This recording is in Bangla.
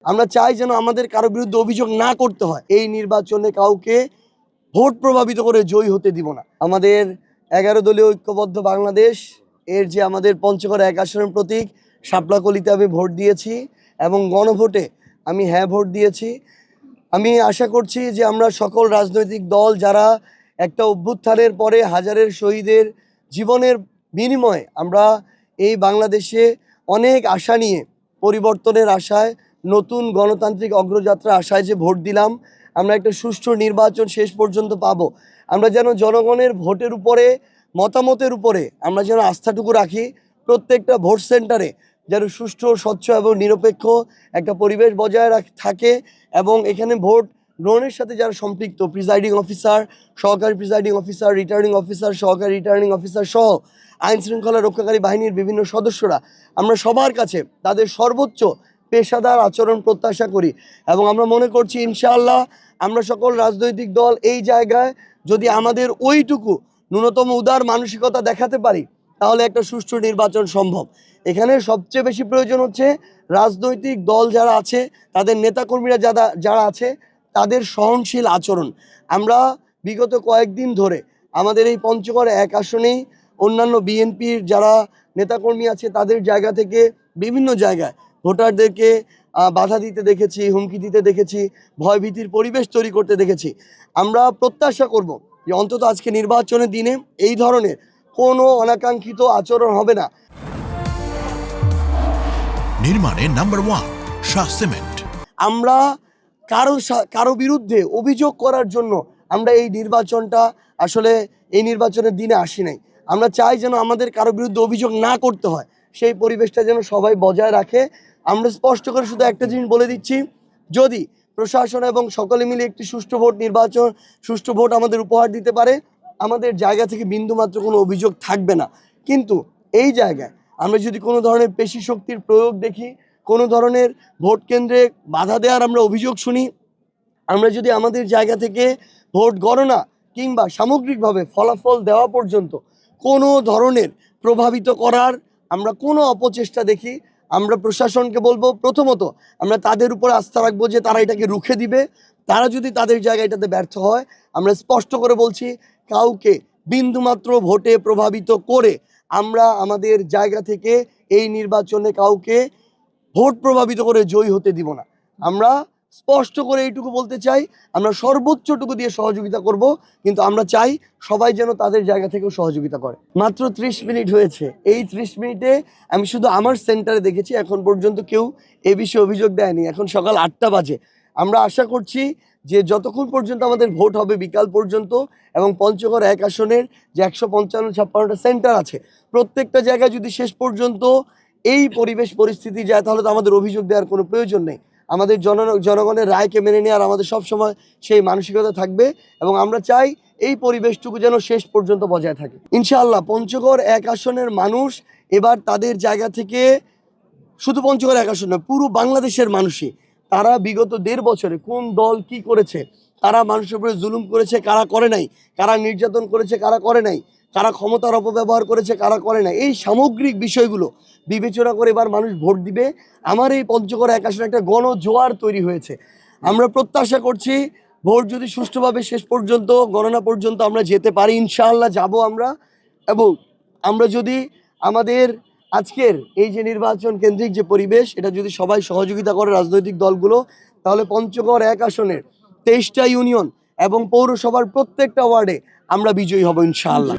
আমরা চাই যেন আমাদের কারো বিরুদ্ধে অভিযোগ না করতে হয়। এই নির্বাচনে কাউকে ভোট প্রভাবিত করে জয়ী হতে দিব না। আমাদের 11 দলীয় ঐক্যবদ্ধ বাংলাদেশ এর যে আমাদের পঞ্চগড় 1 আসনের প্রতীক শাপলাকলিতে আমি ভোট দিয়েছি এবং গণভোটে আমি হ্যাঁ ভোট দিয়েছি। আমি আশা করছি যে আমরা সকল রাজনৈতিক দল যারা একটা অভ্যুত্থানের পরে হাজারের শহীদের জীবনের বিনিময়ে আমরা এই বাংলাদেশে অনেক আশা নিয়ে পরিবর্তনের আশায় নতুন গণতান্ত্রিক অগ্রযাত্রা আশায় যে ভোট দিলাম, আমরা একটা সুষ্ঠু নির্বাচন শেষ পর্যন্ত পাবো। আমরা যেন জনগণের ভোটের উপরে মতামতের উপরে আমরা যেন আস্থাটুকু রাখি। প্রত্যেকটা ভোট সেন্টারে যেন সুষ্ঠু স্বচ্ছ এবং নিরপেক্ষ একটা পরিবেশ বজায় থাকে এবং এখানে ভোট গ্রহণের সাথে যারা সম্পৃক্ত প্রিজাইডিং অফিসার, সহকারী প্রিজাইডিং অফিসার, রিটার্নিং অফিসার, সহকারী রিটার্নিং অফিসার সহ আইন শৃঙ্খলা রক্ষাকারী বাহিনীর বিভিন্ন সদস্যরা, আমরা সবার কাছে তাদের সর্বোচ্চ পেশাদার আচরণ প্রত্যাশা করি এবং আমরা মনে করছি ইনশাআল্লাহ আমরা সকল রাজনৈতিক দল এই জায়গায় যদি আমাদের ওইটুকু ন্যূনতম উদার মানসিকতা দেখাতে পারি তাহলে একটা সুষ্ঠু নির্বাচন সম্ভব। এখানে সবচেয়ে বেশি প্রয়োজন হচ্ছে রাজনৈতিক দল যারা আছে তাদের নেতাকর্মীরা যারা আছে তাদের সহনশীল আচরণ। আমরা বিগত কয়েকদিন ধরে আমাদের এই পঞ্চগড় 1 আসনেই অন্যান্য বিএনপির যারা নেতাকর্মী আছে তাদের জায়গা থেকে বিভিন্ন জায়গায় ভোটারদেরকে বাধা দিতে দেখেছি, হুমকি দিতে দেখেছি, ভয়ভীতির পরিবেশ তৈরি করতে দেখেছি। আমরা প্রত্যাশা করব যে অন্তত আজকে নির্বাচনের দিনে এই ধরনের কোনো অনাকাঙ্ক্ষিত আচরণ হবে না। নির্মাণে নাম্বার 1 শাহ সিমেন্ট। আমরা কারো বিরুদ্ধে অভিযোগ করার জন্য আমরা এই নির্বাচনটা আসলে এই নির্বাচনের দিনে আসি নাই। আমরা চাই যেন আমাদের কারো বিরুদ্ধে অভিযোগ না করতে হয়, সেই পরিবেশটা যেন সবাই বজায় রাখে। আমরা স্পষ্ট করে শুধু একটা জিনিস বলে দিচ্ছি, যদি প্রশাসন এবং সকলে মিলে একটি সুষ্ঠু ভোট আমাদের উপহার দিতে পারে, আমাদের জায়গা থেকে বিন্দুমাত্র কোনো অভিযোগ থাকবে না। কিন্তু এই জায়গায় আমরা যদি কোনো ধরনের পেশি শক্তির প্রয়োগ দেখি, কোনো ধরনের ভোট কেন্দ্রে বাধা দেওয়ার আমরা অভিযোগ শুনি, আমরা যদি আমাদের জায়গা থেকে ভোট গণনা কিংবা সামগ্রিকভাবে ফলাফল দেওয়া পর্যন্ত কোনো ধরনের প্রভাবিত করার আমরা কোনো অপচেষ্টা দেখি, আমরা প্রশাসনকে বলবো প্রথমত আমরা তাদের উপর আস্থা রাখবো যে তারা এটাকে রুখে দিবে। তারা যদি তাদের জায়গায় এটাতে ব্যর্থ হয়, আমরা স্পষ্ট করে বলছি কাউকে বিন্দুমাত্র ভোটে প্রভাবিত করে আমরা আমাদের জায়গা থেকে এই নির্বাচনে কাউকে ভোট প্রভাবিত করে জয়ী হতে দিব না। আমরা স্পষ্ট করে এইটুকু বলতে চাই, আমরা সর্বোচ্চটুকু দিয়ে সহযোগিতা করব, কিন্তু আমরা চাই সবাই যেন তাদের জায়গা থেকেও সহযোগিতা করে। মাত্র 30 মিনিট হয়েছে। এই 30 মিনিটে আমি শুধু আমার সেন্টারে দেখেছি, এখন পর্যন্ত কেউ এ বিষয়ে অভিযোগ দেয়নি। এখন সকাল 8টা বাজে। আমরা আশা করছি যে যতক্ষণ পর্যন্ত আমাদের ভোট হবে বিকাল পর্যন্ত এবং পঞ্চগড় 1 আসনের যে 155-56টা সেন্টার আছে প্রত্যেকটা জায়গায় যদি শেষ পর্যন্ত এই পরিস্থিতি যায় তাহলে তো আমাদের অভিযোগ দেওয়ার কোনো প্রয়োজন নেই। আমাদের জনগণের রায়কে মেনে নেওয়ার আমাদের সবসময় সেই মানসিকতা থাকবে এবং আমরা চাই এই পরিবেশটুকু যেন শেষ পর্যন্ত বজায় থাকে। ইনশাআল্লাহ পঞ্চগড় 1 আসনের মানুষ এবার তাদের জায়গা থেকে, শুধু পঞ্চগড় 1 আসন নয়, পুরো বাংলাদেশের মানুষই, তারা বিগত 1.5 বছরে কোন দল কি করেছে, কারা মানুষের উপরে জুলুম করেছে, কারা করে নাই, কারা নির্যাতন করেছে, কারা করে নাই, কারা ক্ষমতার অপব্যবহার করেছে, কারা করে নাই, এই সামগ্রিক বিষয়গুলো বিবেচনা করে এবার মানুষ ভোট দিবে। আমার এই পঞ্চগড় 1 আসনে একটা গণজোয়ার তৈরি হয়েছে। আমরা প্রত্যাশা করছি ভোট যদি সুষ্ঠুভাবে শেষ পর্যন্ত গণনা পর্যন্ত আমরা যেতে পারি, ইনশাআল্লাহ যাব আমরা। এবং আমরা যদি আমাদের আজকের এই যে নির্বাচন কেন্দ্রিক যে পরিবেশ, এটা যদি সবাই সহযোগিতা করে রাজনৈতিক দলগুলো, তাহলে পঞ্চগড় 1 আসনের 23টা ইউনিয়ন এবং পৌরসভার প্রত্যেকটা ওয়ার্ডে আমরা বিজয়ী হব ইনশাআল্লাহ।